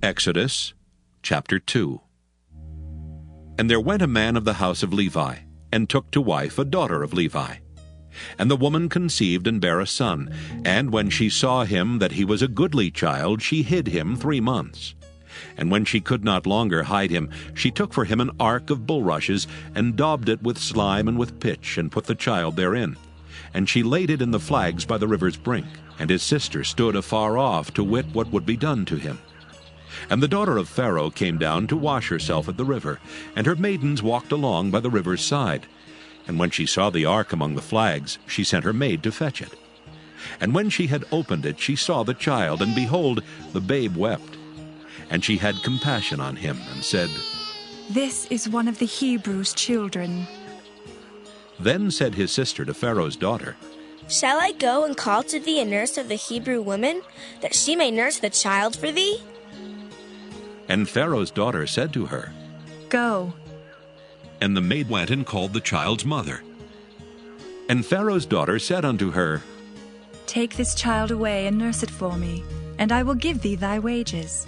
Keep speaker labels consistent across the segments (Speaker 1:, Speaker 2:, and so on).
Speaker 1: Exodus chapter 2. And there went a man of the house of Levi, and took to wife a daughter of Levi. And the woman conceived and bare a son, and when she saw him that he was a goodly child, she hid him 3 months. And when she could not longer hide him, she took for him an ark of bulrushes, and daubed it with slime and with pitch, and put the child therein. And she laid it in the flags by the river's brink. And his sister stood afar off to wit what would be done to him. And the daughter of Pharaoh came down to wash herself at the river, and her maidens walked along by the river's side. And when she saw the ark among the flags, she sent her maid to fetch it. And when she had opened it, she saw the child, and behold, the babe wept. And she had compassion on him, and said,
Speaker 2: "This is one of the Hebrews' children."
Speaker 1: Then said his sister to Pharaoh's daughter,
Speaker 3: "Shall I go and call to thee a nurse of the Hebrew woman, that she may nurse the child for thee?"
Speaker 1: And Pharaoh's daughter said to her,
Speaker 2: "Go."
Speaker 1: And the maid went and called the child's mother. And Pharaoh's daughter said unto her,
Speaker 2: "Take this child away and nurse it for me, and I will give thee thy wages."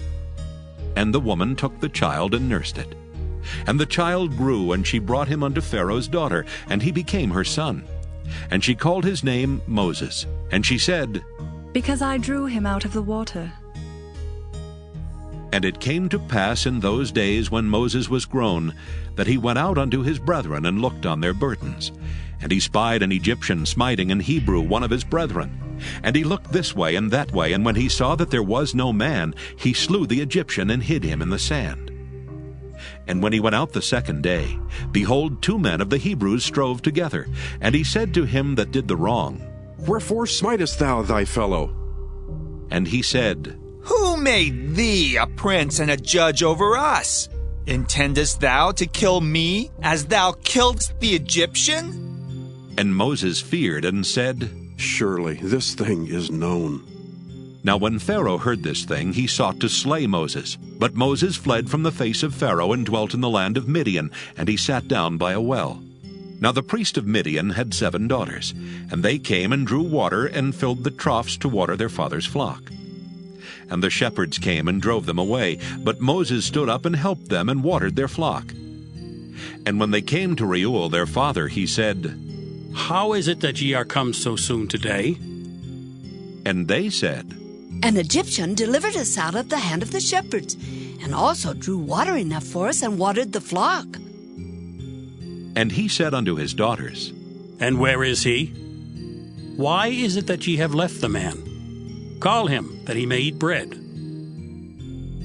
Speaker 1: And the woman took the child and nursed it. And the child grew, and she brought him unto Pharaoh's daughter, and he became her son. And she called his name Moses. And she said,
Speaker 2: "Because I drew him out of the water."
Speaker 1: And it came to pass in those days when Moses was grown, that he went out unto his brethren, and looked on their burdens. And he spied an Egyptian smiting an Hebrew, one of his brethren. And he looked this way and that way, and when he saw that there was no man, he slew the Egyptian, and hid him in the sand. And when he went out the second day, behold, 2 men of the Hebrews strove together. And he said to him that did the wrong,
Speaker 4: "Wherefore smitest thou thy fellow?"
Speaker 1: And he said,
Speaker 5: "Who made thee a prince and a judge over us? Intendest thou to kill me, as thou killedst the Egyptian?"
Speaker 1: And Moses feared and said,
Speaker 4: "Surely this thing is known."
Speaker 1: Now when Pharaoh heard this thing, he sought to slay Moses. But Moses fled from the face of Pharaoh, and dwelt in the land of Midian, and he sat down by a well. Now the priest of Midian had 7 daughters, and they came and drew water, and filled the troughs to water their father's flock. And the shepherds came and drove them away, but Moses stood up and helped them, and watered their flock. And when they came to Reuel their father, he said,
Speaker 6: "How is it that ye are come so soon today?"
Speaker 1: And they said,
Speaker 7: "An Egyptian delivered us out of the hand of the shepherds, and also drew water enough for us, and watered the flock."
Speaker 1: And he said unto his daughters,
Speaker 6: "And where is he? Why is it that ye have left the man? Call him, that he may eat bread."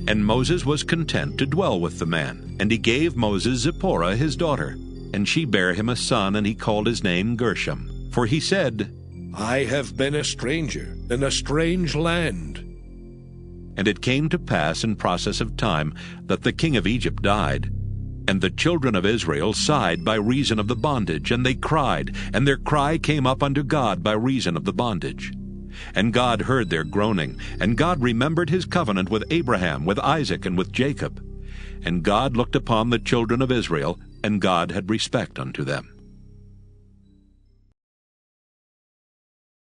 Speaker 1: And Moses was content to dwell with the man. And he gave Moses Zipporah his daughter. And she bare him a son, and he called his name Gershom. For he said,
Speaker 8: "I have been a stranger in a strange land."
Speaker 1: And it came to pass in process of time that the king of Egypt died. And the children of Israel sighed by reason of the bondage, and they cried, and their cry came up unto God by reason of the bondage. And God heard their groaning, and God remembered his covenant with Abraham, with Isaac, and with Jacob. And God looked upon the children of Israel, and God had respect unto them.